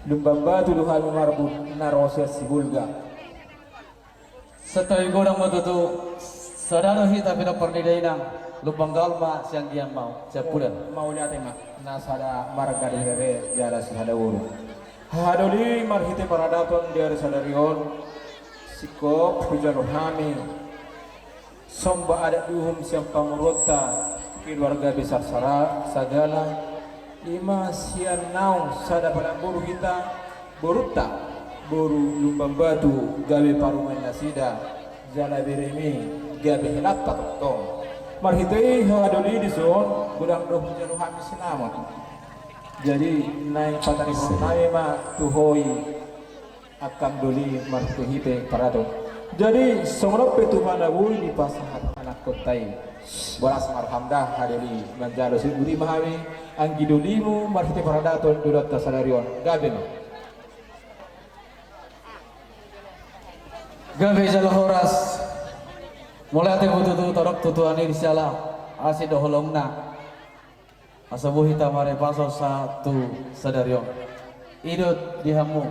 lumbamba tuluhan marbut narosya sibulga Setelah godang matutu sadano hita pina pernidayna lubang galma siang gian mau siap pulang. mau lihat emak nasada marga dire jara sada uru hadoli marhite paradaton dari sadarion sikop hujano hami somba ada duhum siang pamurota keluarga besar sagala ima sian naung sada pada buru kita boruta boru lumbang batu gawe parungan nasida jala beremi gawe helata tong marhitei hadoli di zon gudang doh janu hami sinamon jadi naik patani naik ma tuhoi akan doli marhite parado jadi songrop petu mana wui di pasahat anak kotai bolas marhamdah hadeli manjalo siburi mahami anggi dolimu marhite paradaton dulot tasadarion gaben Gawe jalo horas mulai ate bututu torok tutuani disala asi doholongna asabu hitamare paso satu sadarion idut dihamu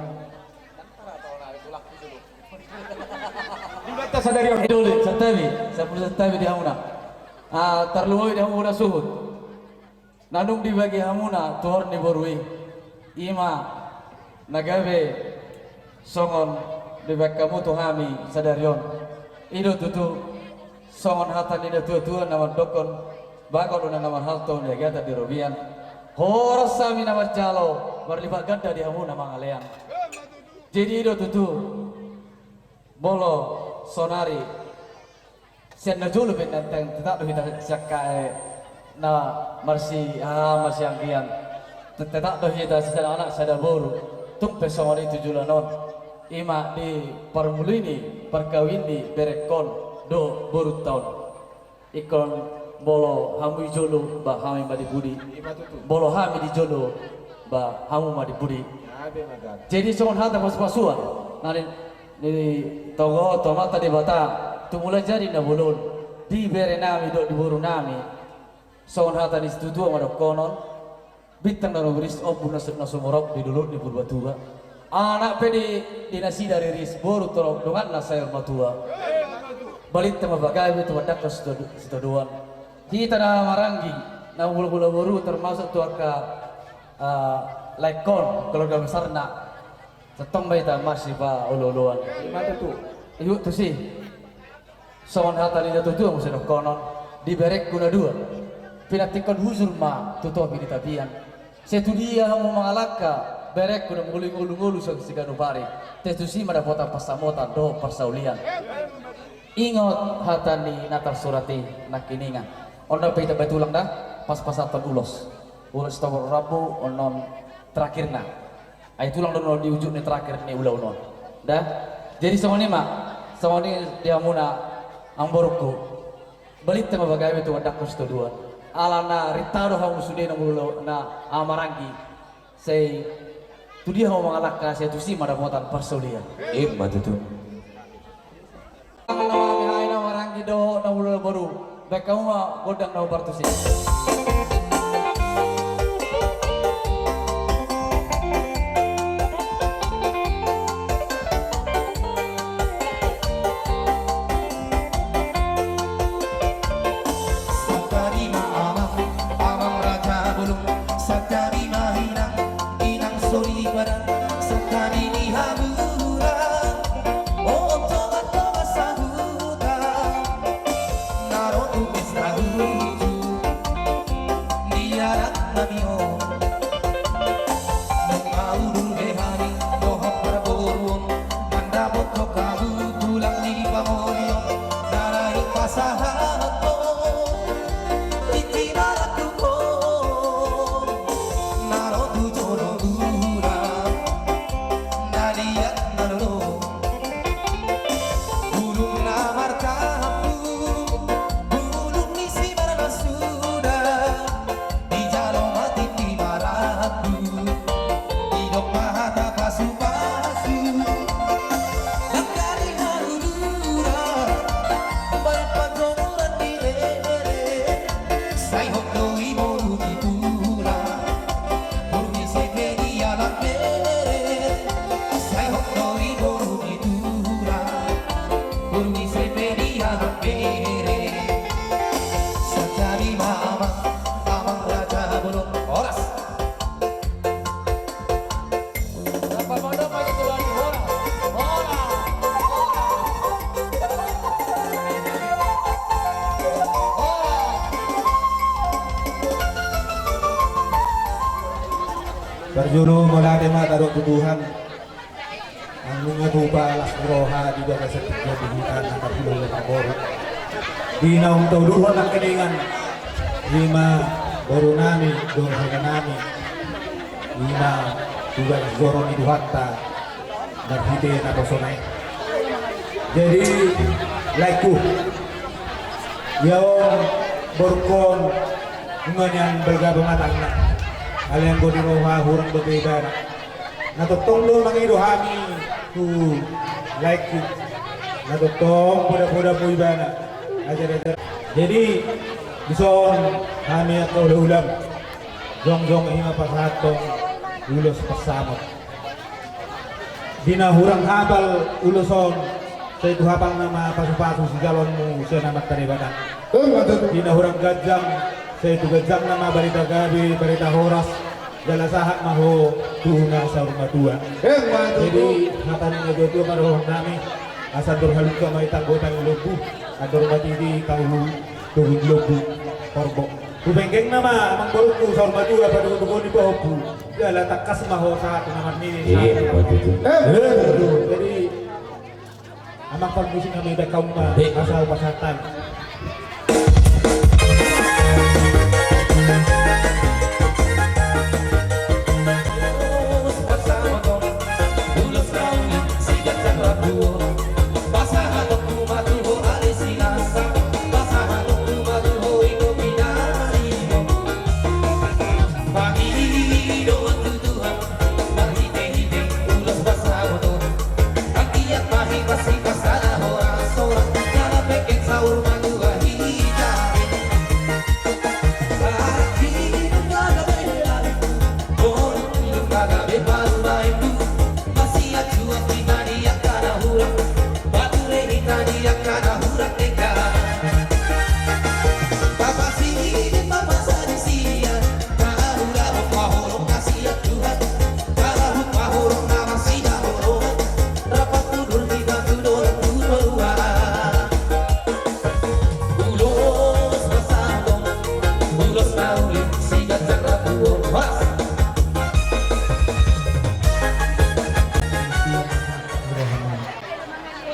dulot tasadarion iduli setabi sepuluh setabi dihamuna terluoi dihamuna suhut nanung dibagi hamuna tuhor ni borui ima nagawe songon dibagi kamu tuhami sadarion idut tutu songon hatan ida tua-tua nama dokon bakon una nama halto ya gata di robian horas sami nama calo berlipat ganda di hamuna mangalean jadi idut tutu bolo sonari sen na julu ben nantang tetap kita sakae na marsi marsi angkian tetap doh kita secara anak sada boru tuk pesongon itu julanon ima di permulini perkawin di berekon do boru tahun ikon bolo hamu jolo ba hami madi budi bolo hami di jolo ba hamu madi budi jadi songon hata pas-pasuan nari di togo tomata di bata tumula jadi na bulun di bere nami do di boru nami songon hata di situ dua madok konon bintang na riris obu na sumorok di dulu di Purbatua anak pedi dinasi dari riris boru tolong dengan na sayur matua balik tema bagai itu wadak ke situ doan kita na marangi na bulu-bulu boru termasuk tuh ke lekon keluarga besar na setong baita masih ba ulu-uluan gimana tuh yuk tuh sih songon hata ini tuh mesti konon diberek guna dua pinatikon huzur ma tutup ini tapian setu dia mau mengalaka berek guna ngulu-ngulu so sigano pare tetu sih mada pota pasamota do persaulian ingot hata ni natar surati nakiningan onda pita betulang dah pas-pasatan ulos tawar rabu onon terakhirna ay tulang dono di ujung ni terakhir ni ulah onon dah jadi semua ni dia muna ang boroko balik tema bagai itu wadak kusto dua alana ritado hamu sude na mulo na amarangi say tu dia mau mengalahkan saya tu si mada motan persaulian matu tuh hai na marangi do na mulo baru bekau ma godang na bartusi Nadia Juru mula tema taruh tuduhan ang mga buba alas roha di bawah setiap dibutuhkan angkat pulau labor di naung tauluhan ang kiningan 5 baru nami doon nami 5 juga zoro ni duhatta dan hide na bosonay jadi laiku yung borkon ngunyan bergabung at anak alian ko di roha hurang berbeda natutong mga irohami to like it natutong puda-puda po iba na jadi bison kami at ulam jong-jong hinga pasatong ulos pasamot dinahurang habal uloson sa ito habang na mapasupaso si galon mo siya na magtaribatan dinahurang gadyang sa ito gadyang na mabalita gabi balita horas dalasahat maho tuna sa rumah tua jadi hatanin nga dito marohong nami asa dorhaluk ka may tanggotan lobu ador matidi kauhu tuhun lobu korbo kubengkeng nama amang borok ko sa rumah tua pada ko di bawah bu dala takas maho sa ato naman ni jadi amang pagbusin na may bakaw ma asa pasatan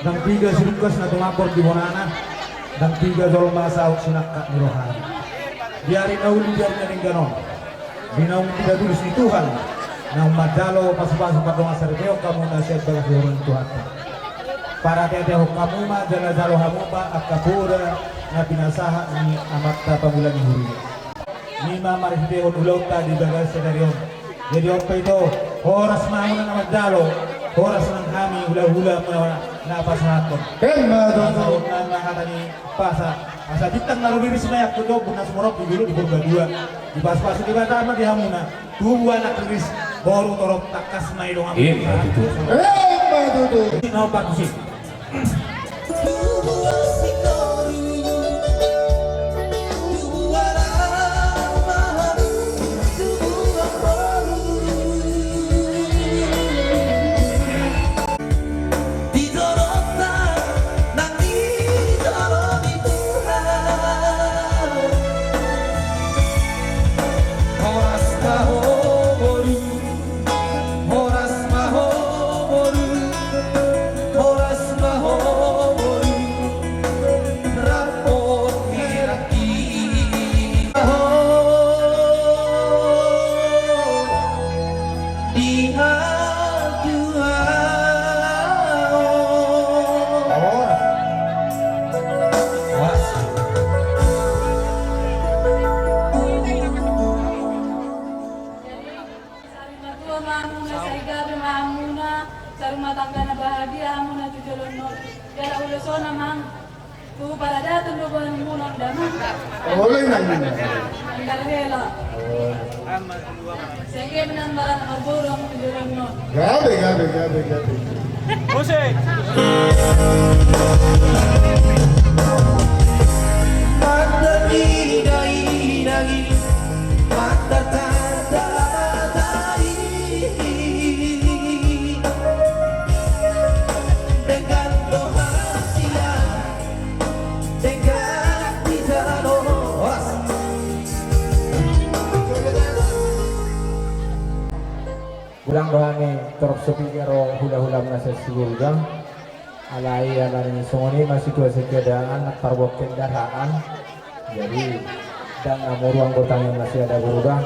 dan 3 sinukas na tumapor di Bonana dan 3 dolong masauk sinakka ni rohani biarin nauli biarin na rin ganon binaung tidak tulis ni Tuhan na madalo pasu-pasu padong asardeo kamu na siya bagas orang Tuhan para teteho kamu ma jala-jalo hamu pa at kapura na pinasaha ni amatta pamulan ni huri ni mamarihiteo nulaw ta di bagas sa darion jadi orpa ito oras mauna na madalo oras ng kami hula-hula na pasahaton pasahaton na nakata ni pasa asa ditang naruliris na yak kudo bunas morok di dulu di burga 2 di pas-pasu di batama di hamuna tuwa na kiris boru torok takas na ilong amin na pakusik Oleh nanya. Gabe. Musik. Mata dagi, mata tanda dari dengan doa siang, dengan bicara doa. tersepi karo hula-hula nasa sigurga alai alani songoni masih situasi keadaan tarbok kendaraan jadi dan ruang gotang yang masih ada berubah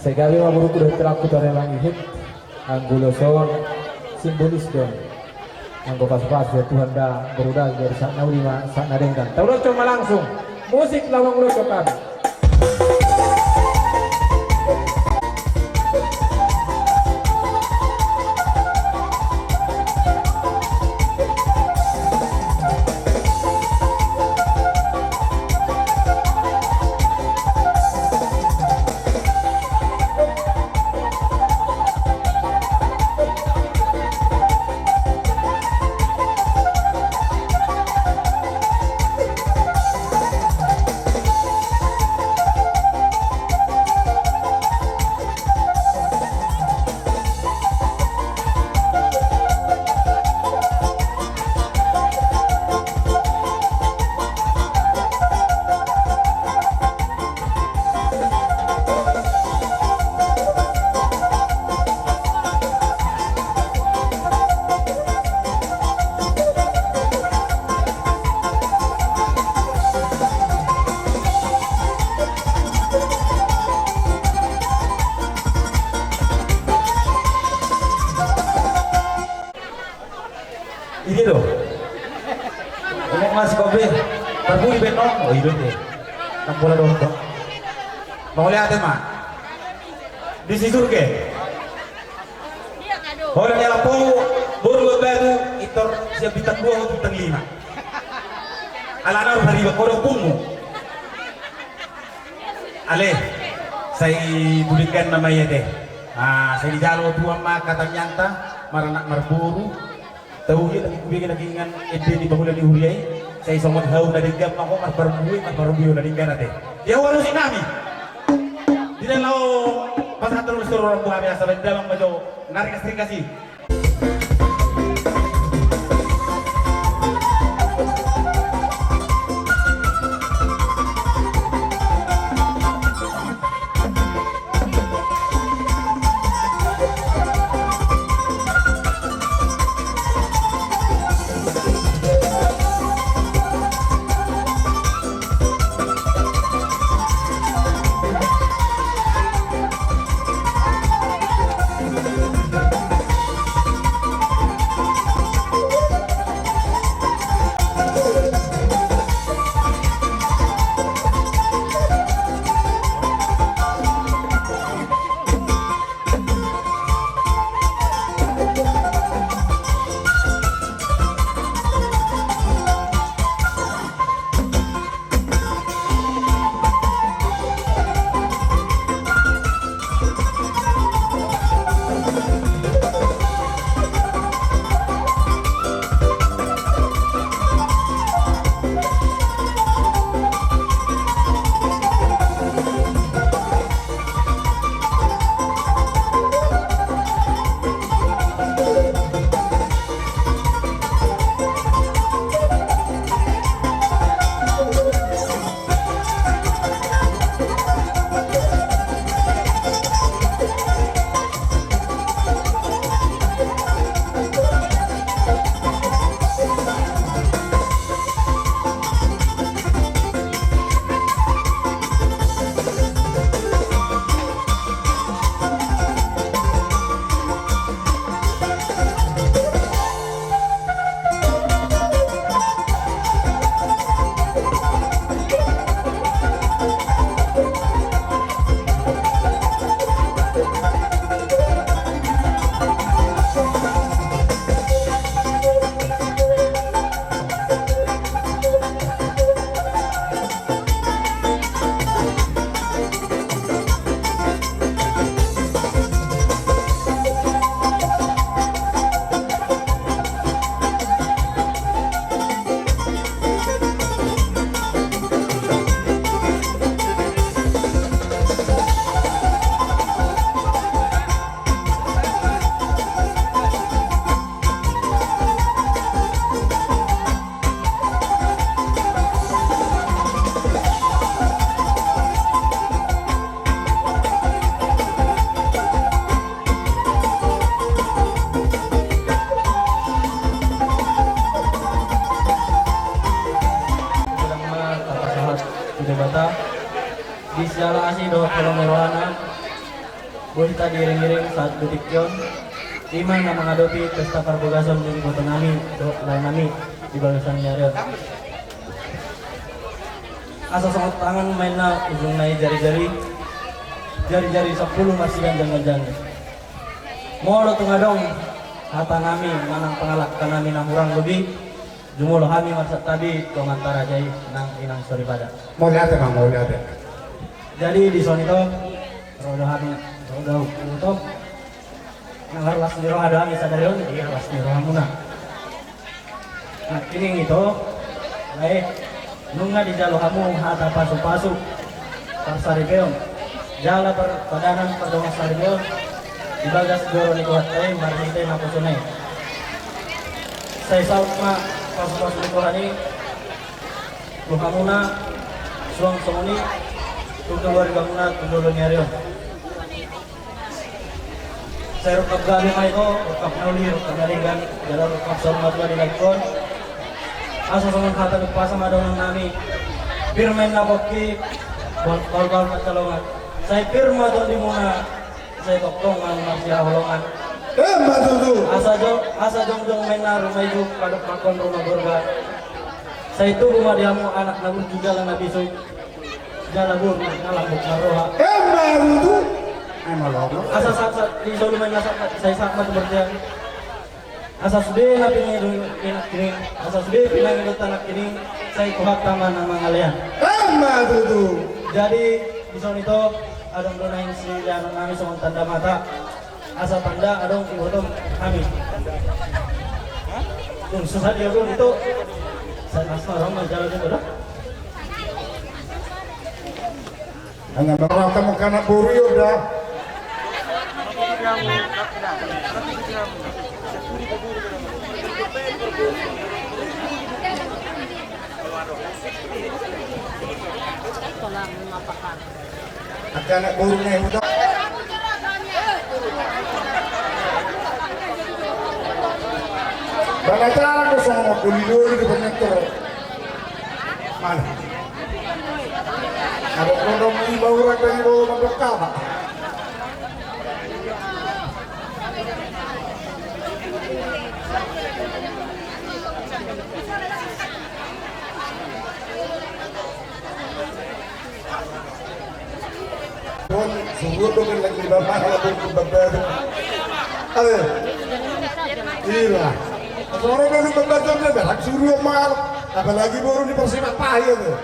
sekali maburu kuda teraku tarelang ihit anggulosor simbolis dan anggo pas-pas ya Tuhan dah berubah dari saat naulima saat nadengkan tahu cuma langsung musik lawang ulo cokan. Ini loh, ngomong ngasih kopi, berbunyi benong, oh iya deh, nang bola dong, mau lihat mah, di situ ke, orang yang lampu, baru baru, itor siap bintang 2 atau bintang 5, alana hari bakorong pungu, ale, saya budikan namanya deh, saya di jalur dua mak kata nyanta, maranak marburu. Tahu ya lagi kubikin lagi ingan ede di bangunan di Huriai saya somot hau na dinggam ako marbarbuyo na dinggam natin ya walo si nami di dalam pasal terus orang buah biasa dalam baju narik sering kasih jala asi do kolong meroana. Boleh tadi iring-iring saat detik yon. Iman na menghadapi pesta perbogasan di kota nami, do lain nami di balasan nyarion. Asa sangat tangan main na ujung nai jari-jari 10 masih jangan-jangan. Molo tungadong hata nami manang pengalak kanami nang urang lebih jumulo kami masa tadi antara jai nang inang sorry pada. Mau lihat ya, mau lihat ya. Jadi di zona itu roda kami roda untuk nang harus niro ada kami sadarion iya harus niro hamuna. Nah kini itu baik nunga di jalo kamu hata pasu-pasu parsaripeon jala padanan perdongan saribon di bagas goro ni kuat marite na kusune saya saut ma pasu-pasu ni kuhani luhamuna suang somoni keluarga muna tundolo nyarion saya rukap gali ma ito rukap nauli rukap nalingan jala rukap sormat wa dilagkon asa songon hata nagpasa madong nami pirmen na bokki bal-bal matalongan saya firma doon di muna saya toktong ang masya holongan Matutu. asa jong main na rumay juk kadok makon rumah burga saya itu rumah diamu anak nabur juga lang nabisog jalabur nalambok na roha Matutu. Maloko. asa sa di solo main nasa saya sakma berdiam asa sudah na pinak kini asa sudah pinangilot anak kini saya kuhat taman ng mga alian Matutu. jadi di zona itu adong donain si yang kami sama tanda mata asa tanda adong ibotong kami tuh susah dia dulu itu saya asal orang jalan itu dah Hanya berapa makanan buri udah. Anak burunya udah. Bagaimana ko sa mga kuliluri di Banyaktor? Mana? Ada kondom iba orang dari bawah magkakama. Sungguh dong lagi bapak kalau berbeda. Ada. Iya. Orang baru membaca berak suruh mal, apalagi baru di persimat pahit tuh.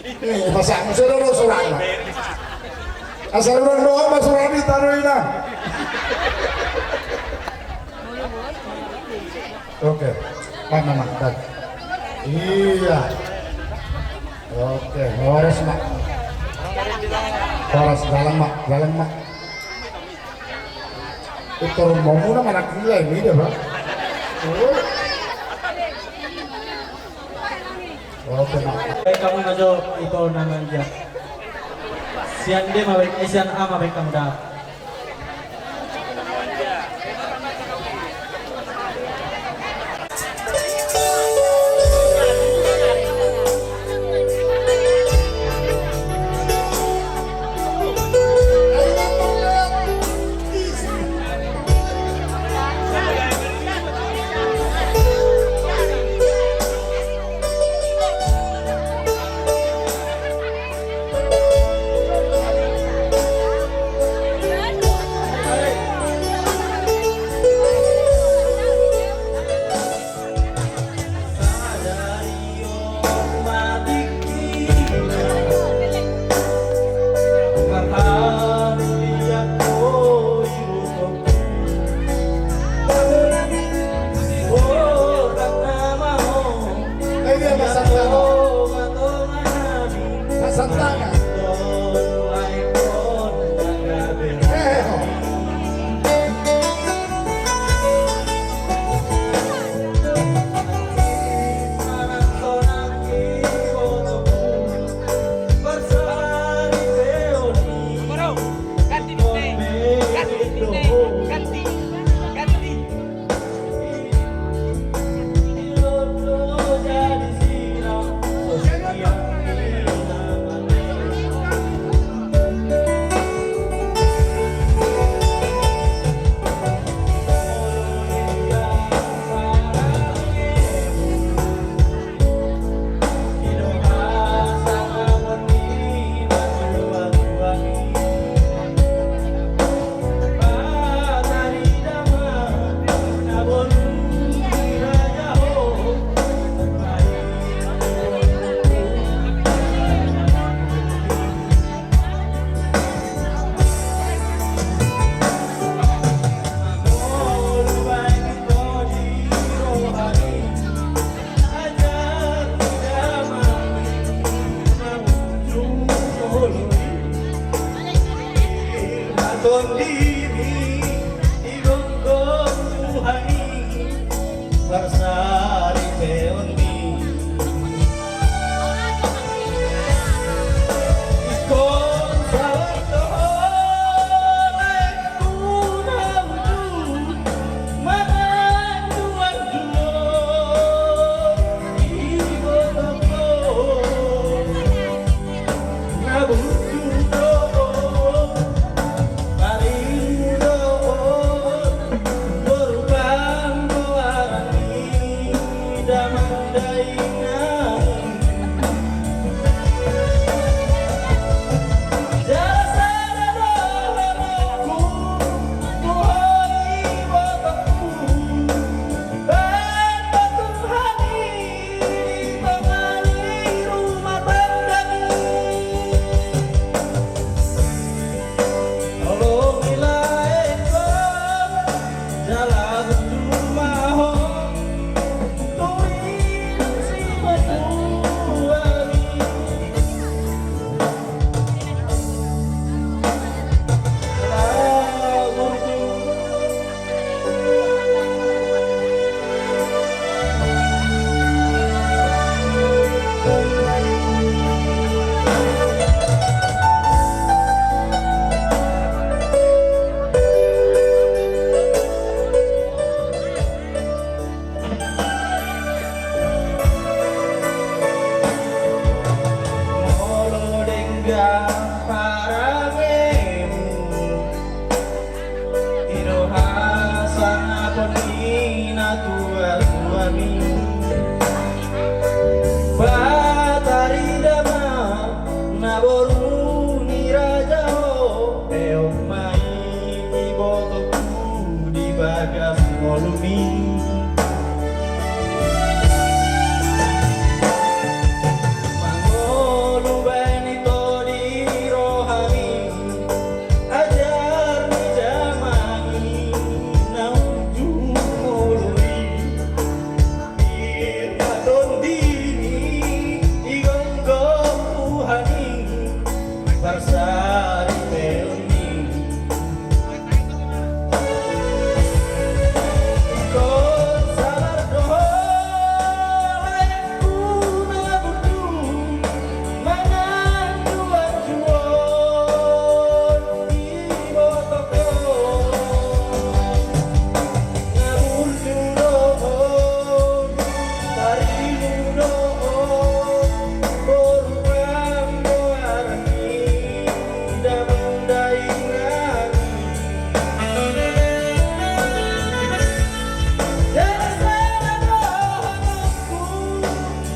Nih masak musuh dulu surat. Asal orang doa masuran ditaruhin lah. Oke, mana mak? Iya. Oke, horas mak. Horas jalan mak. Itu mau muna mana gila ini deh bang. Oke mak. kamu ngajo itu namanya sian D mabek sian A mabek kamu dah Tondiri igonggon Tuhani Bersari Teondi Ikon salah dohole kunamdu Mananduan juo Igoloko Nabujudo Parindo Berubang Boarani Damandaingan Jasa doholaku Tuhoi botoku Berpatuhani Pengali rumah tanggani Tolongilah ekor jalan rumah tuin si menuari Molo dengga paragemu Iroha sana ponina tuami Batari dama naboru nirajaho Eomai ibotoku di bagas molumi Mangolu benito di rohani ajar di jamani nauju molui irpaton dini igonggong Tuhani Bersari Teondi Ikon sabar dohole kunabudu Mananduan juon ibotoko Naburjudohon Parimudohon Borubang Boarani Damandaingan Jasa doholaku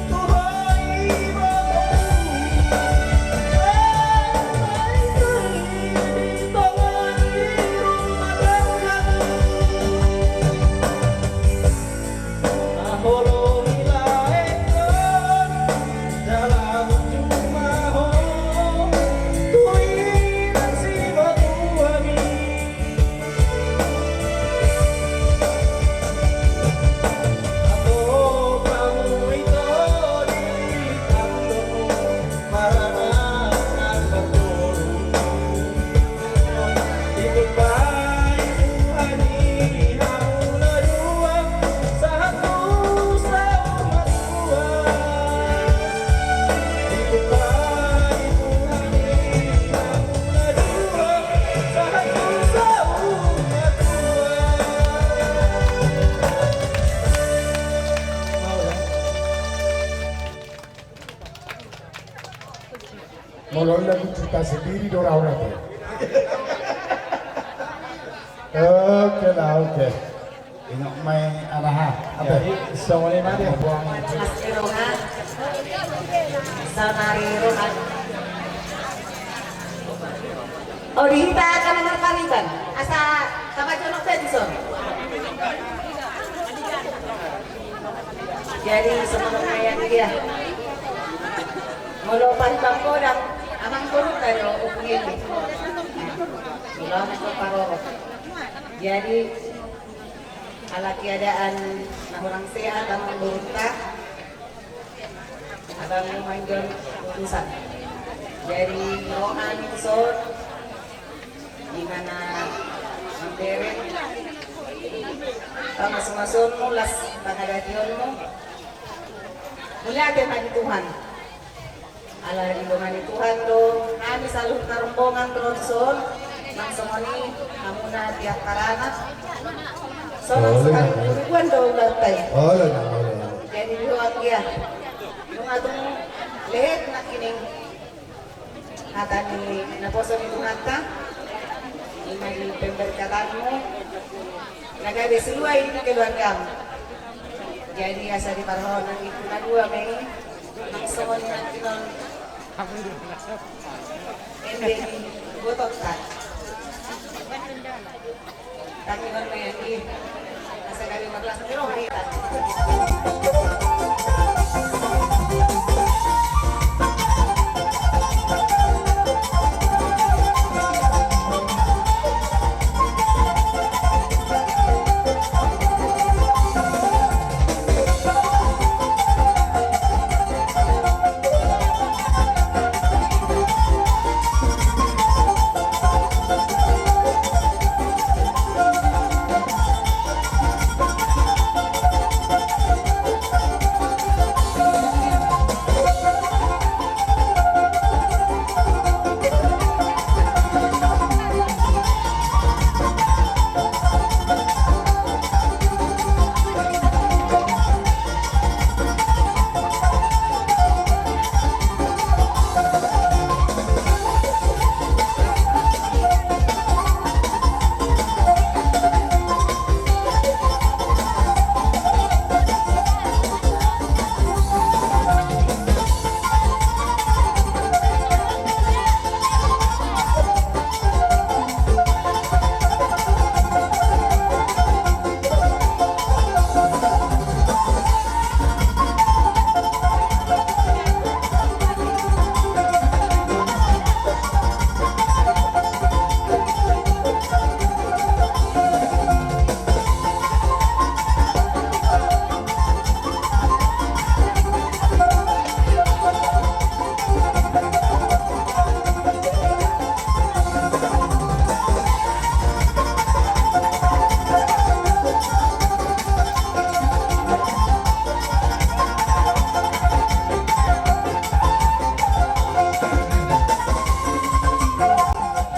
Tuhoi botoku Tongani rumah tanggani Naholongilah ekor jalan jumaho tuinan si batuami Atau kamu itu ditanggung marana betul Itu baik Tuhani hamuna dua satu sama dua Itu baik Tuhani hamuna dua satu sama dua Molol lagu cerita sendiri orang-orang tuh. Oke lah, oke. Ingat main arahan. Apa? Semuanya mana dia buang? Mas Rohan Sanari Rohan Oh dihita kan nomor palitan asa sama jonok Benson jadi sebenarnya yang dia Molo palitan kodang amang kurut tayo upungin Ulang ke paroro jadi ala keadaan nah orang sehat dan memberuntak abang memanggil utusan dari rohani son di mana memberet masing-masing mo las pangadation mo muli atin di Tuhan ala ilungan ni Tuhan do kami sa luhut na rombongan tronson nang sumani namuna tiap karana so nang sekali kuruan do ulatay jadi buat dia yung atong lehet na kining hata ni naposo ni Tuhan ta may pemberkatan mo nagabi siluay ni keluarga mo jadi asa di parahon ng ikunadua may ang sumon ng kinon hindi butot ka takinon may hindi asa gabi maglas pero makita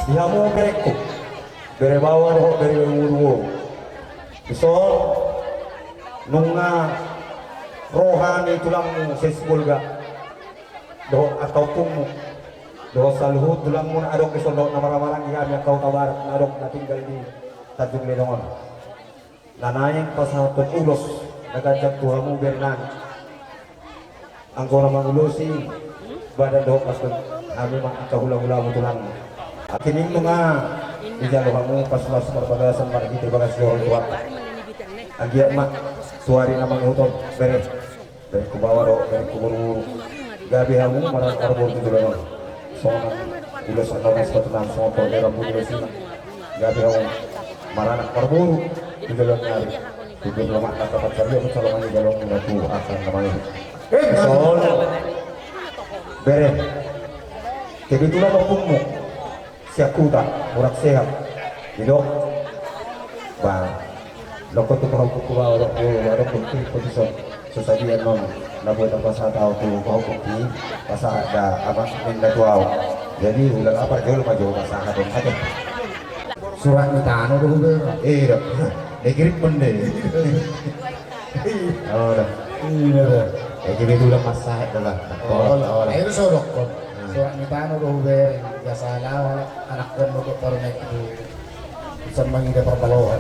Ihamu berekku bere bawah roh bere wuru so nunga rohani tulangmu sesbulga do ataupun do saluhut tulangmu na adong kesondok na maramarang kami kau tawarat na adong na tinggal di Tanjung Lenongon nanayang pasatun ulos nagajak tuhamu bernan angkora mangulusi badan do pasun kami makahula-hula mo tulangmu akining mga ijalo kamu pas perbadasan pada kita terima kasih orang tua agia mak suari nama ngutop bere kubawa do bere kuburu gabi hamu marang arbor di dalam soalnya ulas atau nasib tenang soal dalam bulu sini gabi hamu marang arbor di dalam nyari di dalam mak dapat kerja bersama di dalam ngatu akan namanya soalnya bere kebetulan opungmu siakuta murak sehat hidok bang loko tu kau kukuwa orang bukti posisi sesajian non nabuat apa saat tahu tu kau bukti pasal ada apa minta tuau jadi ulang apa jual maju pasal ada saja surat minta anu dulu dah dikirim bende oh dah jadi itu udah pasal adalah oh itu sorok surat minta anu dulu biasa lah anak dan mau taruh naik itu bisa mengida perbalauan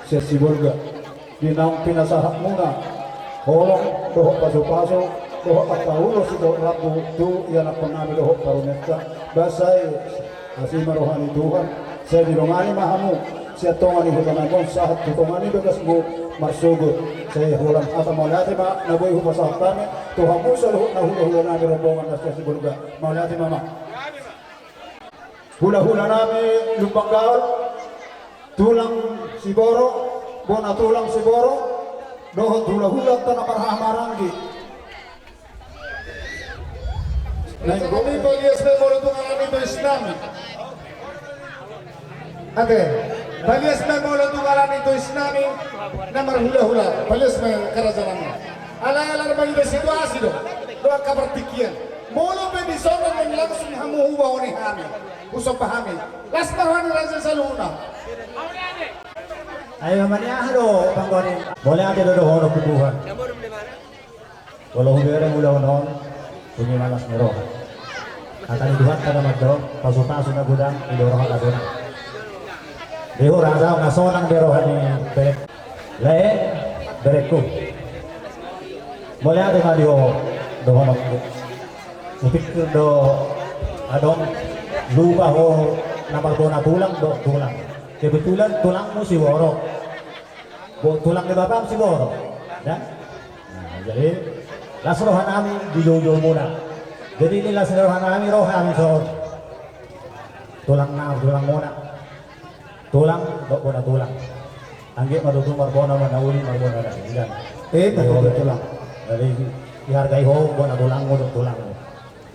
sesi burga dinaung pinasahat muna holong doho paso-paso doho ataulo si doho rabu tu yang aku nabi doho paruneta basai asih marohani Tuhan saya dirongani mahamu siya tongani hutanagon sahat tutongani bekas mo marsugo saya hulang ata maulati ma naboy humasahat kami Tuhan mo sa luhut na hula-hula nabi rombongan na sesi burga maulati mama hula-hula nabi lumpang gaul tulang siboro bona tulang siboro doho hula-hula tanah parhamaranggi Kami balias na mo itong alam ito Islami. Ate, balias na mo itong alam ito Islami na marhula-hula. Balias na karajanan mo. Ala-ala na mga situasi do. Doa kabartikian. Molo pa di sobrang ng langsung hamuhuwa o ni Hami. Usap pa Hami. Last na hano lang sa saluna. Ayo mania halo panggonin boleh ada dodo hono kubuhan walau hubere mula honon punya malas nero akan dibuat kada magdo pasu-pasu na gudang idoro ka duna deho raza ngasonang berohan ni berek le berekku boleh ada ngadio do hono upik do adong lupa ho napagdona tulang do tulang kebetulan tulangmu si Woro, tulang di bapak si Woro, ya. Nah, jadi las rohanami dijojo muna. Jadi ini las rohanami rohani so. Tulang muna. Tulang dok bona tulang. Angge madutung marbona manauli marbona na. Yan. Betul tulang. Jadi dihargai ho bona tulang mo dok tulang.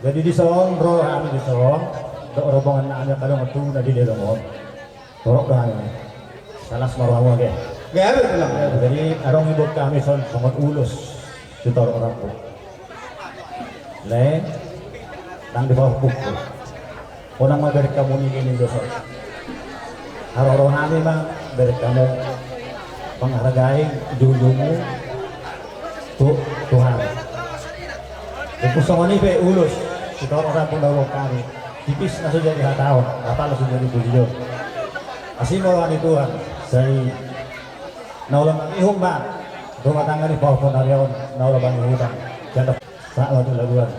Jadi di son rohani di son dok rombongan na anya kalau metu na di lelomon. Torok kan, salah semaruh ke. Gak ada tulang. Jadi arong ibu kami son sangat ulus si torok orang tu. Lain, nang di bawah buku. Orang mah dari kamu ini dosa. Arong kami mah dari kamu menghargai dulumu Tuhan. Ibu sama ni be ulus si torok orang pun dah kami. Tipis nasi jadi hatau, apa langsung jadi beliau. Asih mawani Tuhan, saya naulang ihong ba, dumatang ni Pao Ponarion, naulang bang ihutang, janda sa waktu laguan.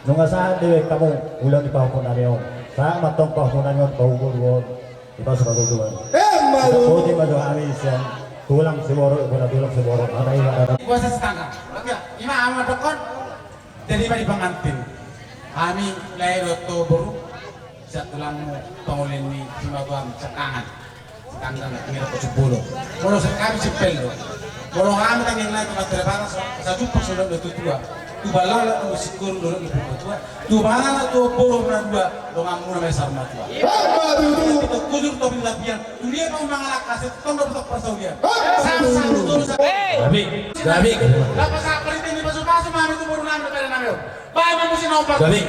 Nunga sa dewe kamu ulang di Pao Ponarion, sa matong Pao Ponarion pauguruan, iba sa patutuan. Malu. Pwede madoami siya, tulang siguro, wala tulang siguro, atay na Puasa setengah. Oke, ima ama dokon. Jadi bari pengantin. Kami lahir waktu baru. Sa tulang pangulin ni Timatuan Cekangan. Sekangan tinggal ke Jebolo. Kalau sekali Jebel. Kalau kami tanggung lain tempat terbang sa jumpa sudah tua. Tu balala tu sikur dulu ibu tua. Tu balala tu poro dua. Lo ngamu nama sarma tua. Itu kudur to bila pian. Dunia kau mangalak kaset tong dapat persaudian. Sam dulu sa. Gabi. Lapa sa peliti ni pasu-pasu mami tu baru nama pada nama yo. Bae mau mesti nomor. Gabi.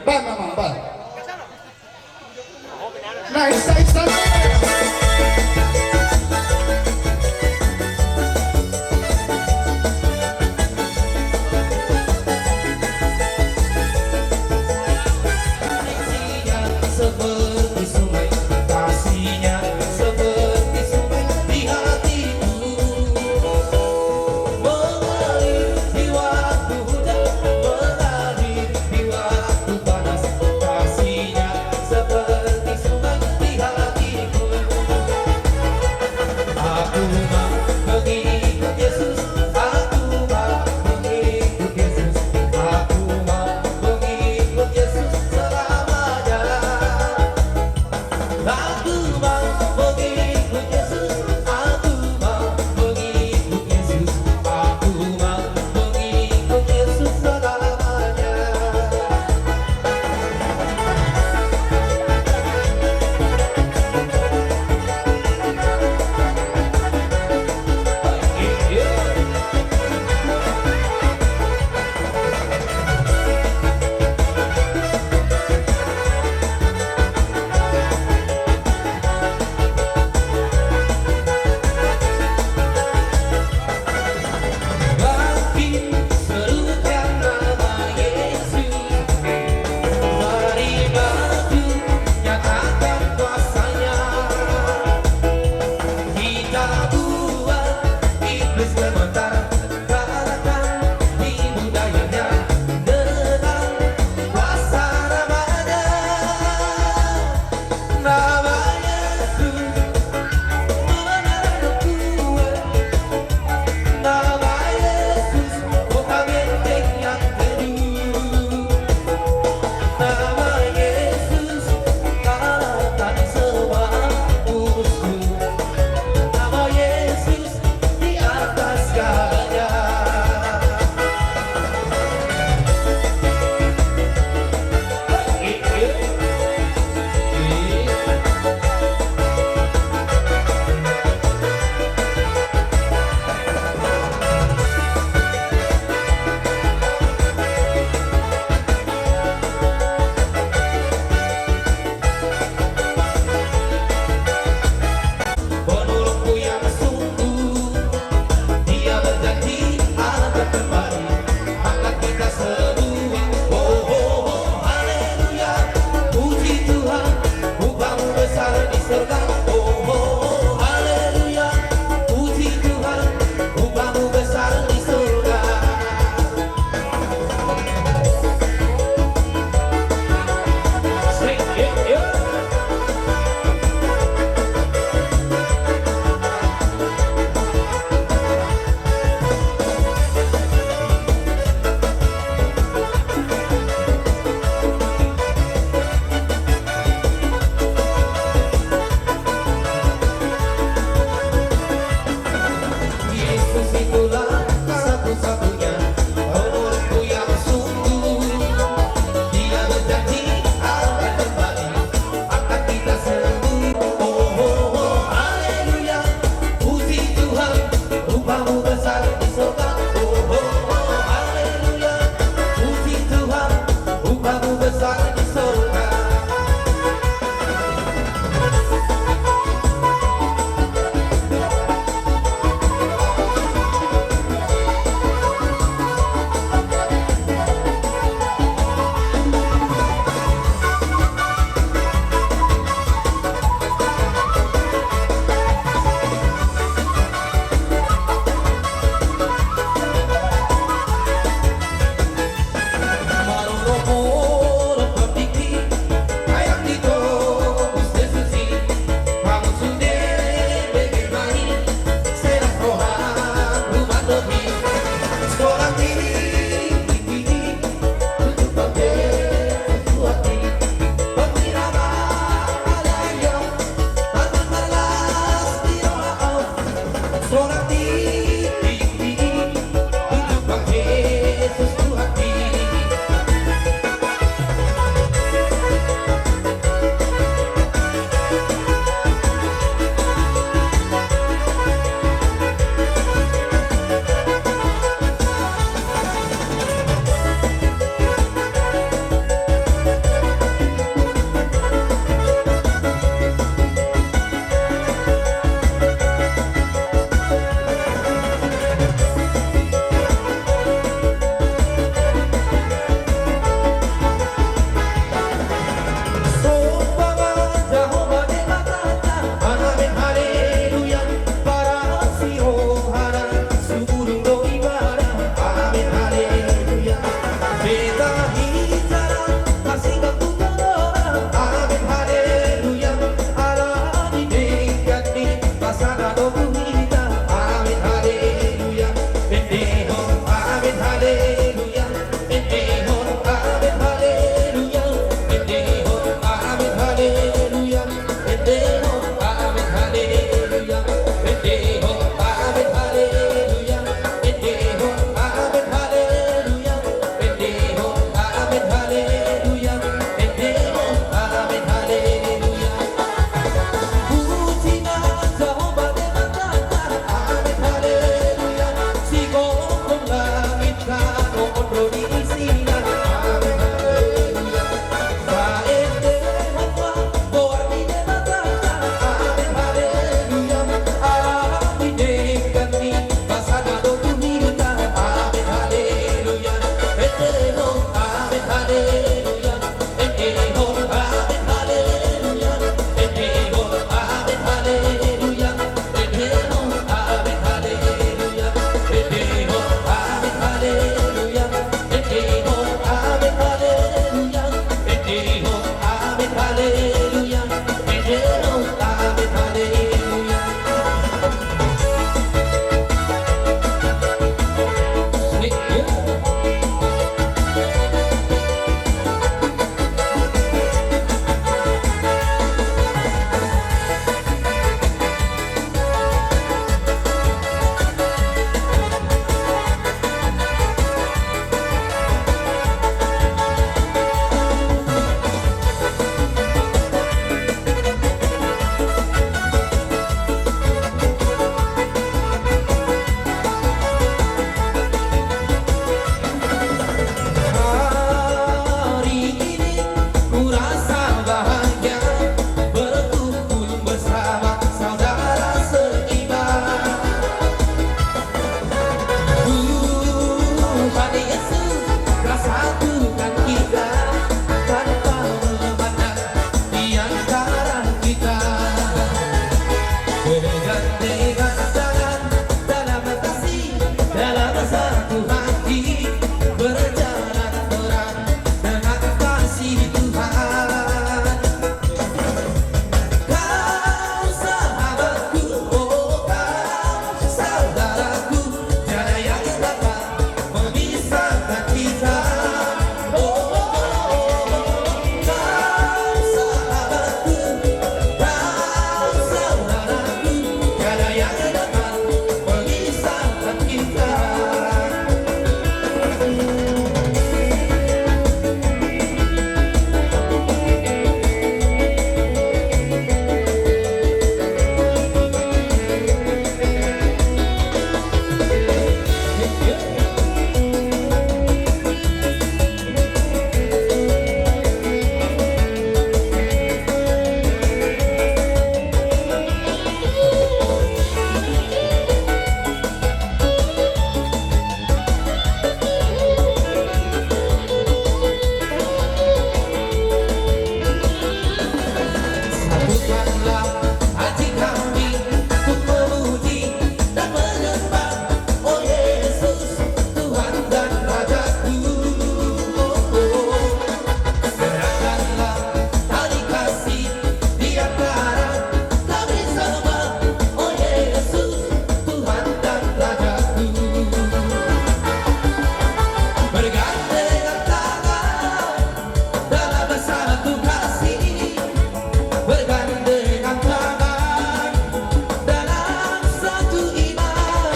Ba. Nice. Seperti sungai, kasihnya seperti sungai di hatiku, mengalir di waktu hujan, mengalir di waktu panas. Kasihnya seperti sungai di hatiku. sibukkanlah hati kami untuk memuji dan menyembah Oh Yesus Tuhan dan Rajaku Gerakanlah tali kasih di antara kami semua Oh Yesus Tuhan dan Rajaku Bergandengan tangan dalam satu kasih Bergandengan tangan dalam satu iman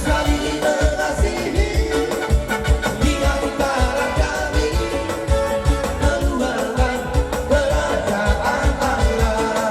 Saling mengasihi di antara kami Keluarkan kerajaan Allah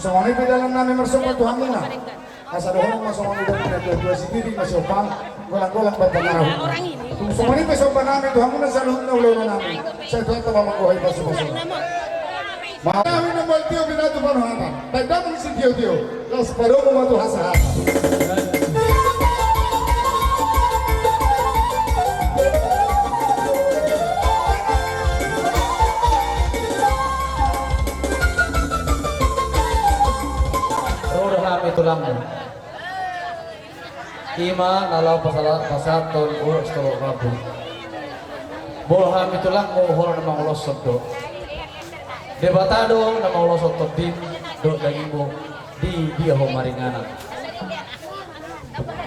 Songoni di dalam nama bersama Tuhan Muna. Asa dohong masongan udah punya dua sendiri masih opang golang-golang berpengaruh. Songoni besok nama Tuhan Muna selalu nolong nama. Saya Tuhan telah menggohai pasuk-pasuk. Mahawi nombor tio binatu panuhata. Tagdam si tio. Las padomo matu hasa. Tulang Ima nalau pasaton urus tolok rabu Bolham itulang mohon nama Allah sabdo Debatado nama Allah sabdo tim dok dagimu di dia maringana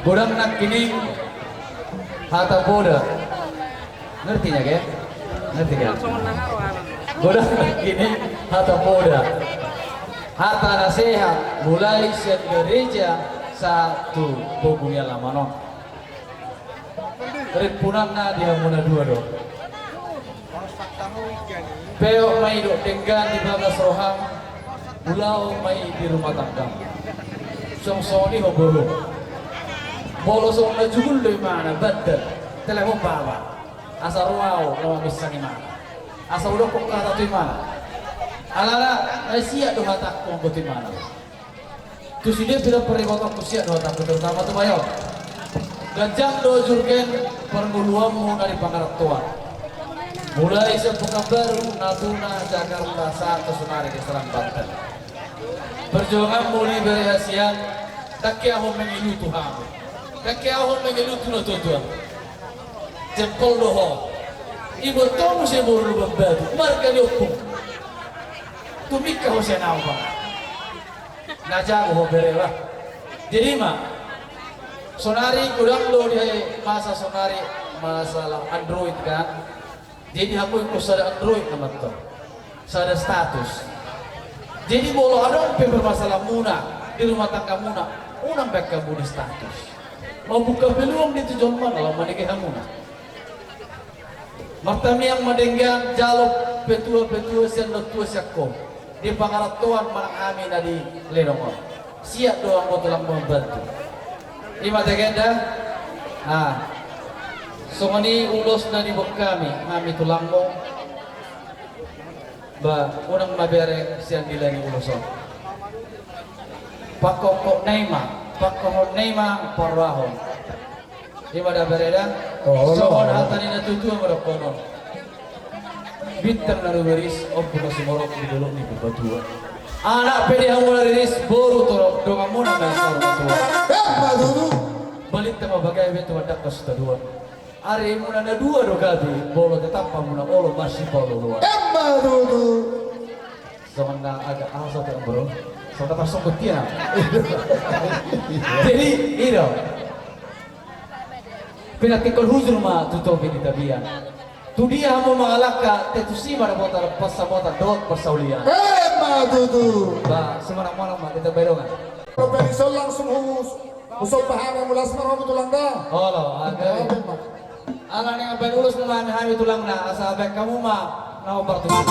Bodang nak kini hata boda ngertinya ke? Ngerti kan? Bodang nak kini hata boda Hata nasihat mulai set gereja satu bobunya lama no. Terit punang na dia muna dua do. Peo mai do tenggan di belakang roham, ulau mai di rumah tangga. Song soni hoboro. Bolo song na jugul dari mana badal. telepon baba. Asa ruao nama bisa gimana? Asa udah kok kata tu mana? Alala, siap doa tak kau buat mana? Tu sudah bila periwatan kusiak doa tak terutama tu bayo. Gajang do jurgen perguluanmu dari Pangarat Tua. Mulai sebuka baru Natuna Jakarta satu Sunari ke Serang Banten. Perjuangan mulai berhasil. Tak kaya aku mengilu Tuhan. Tak kaya aku mengilu Tuhan. Jempol doho. Ibu tahu saya baru berbadu. Marga dihukum. Tumika ho saya nawa. Najago ho berewa. Jadi sonari kurang do di masa sonari masalah Android kan. Jadi aku ikut sada Android nama tu. Sada status. Jadi bolo ada bermasalah muna di rumah tangga muna. Unang baik kamu di status. Mau buka peluang di tujuan mana lah menikah muna. Martami yang mendengar jaluk petua sian tua siako di Pangarat Tuan manang kami dari Lenongor. Siap doang mau tulang membantu. Lima tegenda. Songoni ulos dari bok kami tulang mo. Unang mabere sian dilani uloson. Pakokok Neima parwahon. Di mana berada? Sohon hatani na tutu ang marakono. Bintang naruberis o puno sumorok di dulok ni bebatuan. Anak pede ang mula riris boru torok donga muna may sorong batuan. Balik tama bagay beto wadak kastaduan. Ari muna na dua do gabi bolo tetap muna olo masih bolo luar. Sohon na agak asa tu bro. Sohon na pasong kutia. Jadi ino. Pinatikol huzur ma tutobi di tabian. Tu dia mau mengalahkan tetusi pada botar pasabota dot persaulian. Ba semana-mana ma kita berongan. Provinsi langsung usop paham mulas marah tulang dah. Oh lo, agak. Alang yang berulus memahami tulang na asabek kamu ma nau bertutur.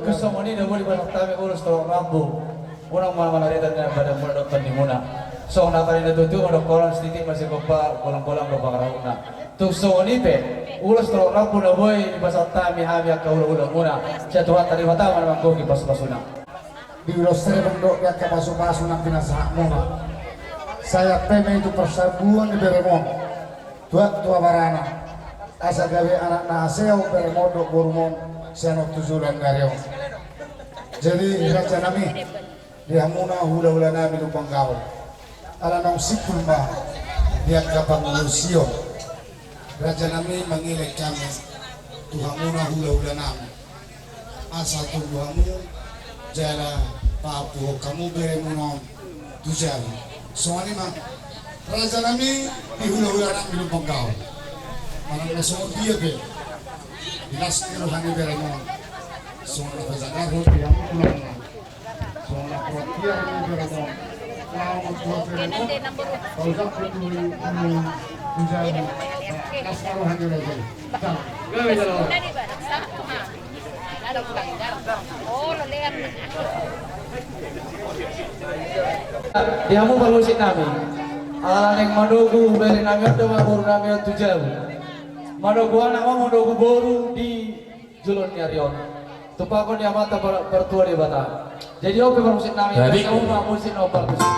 Kusong ini dah boleh banyak tamu urus tolong rambu. Unang mana redan na pada mula dokter ni muna. So nakali na tutu ada kolam sedikit masih kopa kolam-kolam kopa karauna. Tu so ni pe urus tolong rambu na boy di pasal tami habia ka ulang muna. Siya tuhan tadi mata mana mangko ki pas-pasuna. Di Rostre bendok ya ke pasu-pasu ng pinasahak mo. Saya teme itu persabuan di Beremon. Tua barana. Asa gawe anak naseo Beremon dok borumon siano tujulan gareo. Jadi raja nami dia muna hula-hula nami lupang gaul. Ala nang sikul ba dia kapang lusio. Raja nami mangilek kami. Tuhan muna hula-hula nami. Asa tubuhamu jala papu kamu Beremon tujuan. Soalnya mah raja nami di hula-hula nami lupang gaul. Mana na semua dia be. Dinas kiruhan ni Beremon. Soalnya raja nami dia muna. Soalnya kuatir ni Beremon. Kalau kuat Beremon, kalau tak peduli menjadi naskaruhan dia lagi. Tak, gawe jalan. Diamu palusin namin. Alang manugu beri namin ito maburu namin tujaw. Manugu anak mo manugu boru di julon niya riyon. Tupakon niya mata bertua di bata. Jadi oke palusin namin. Jadi kamu palusin o palusin.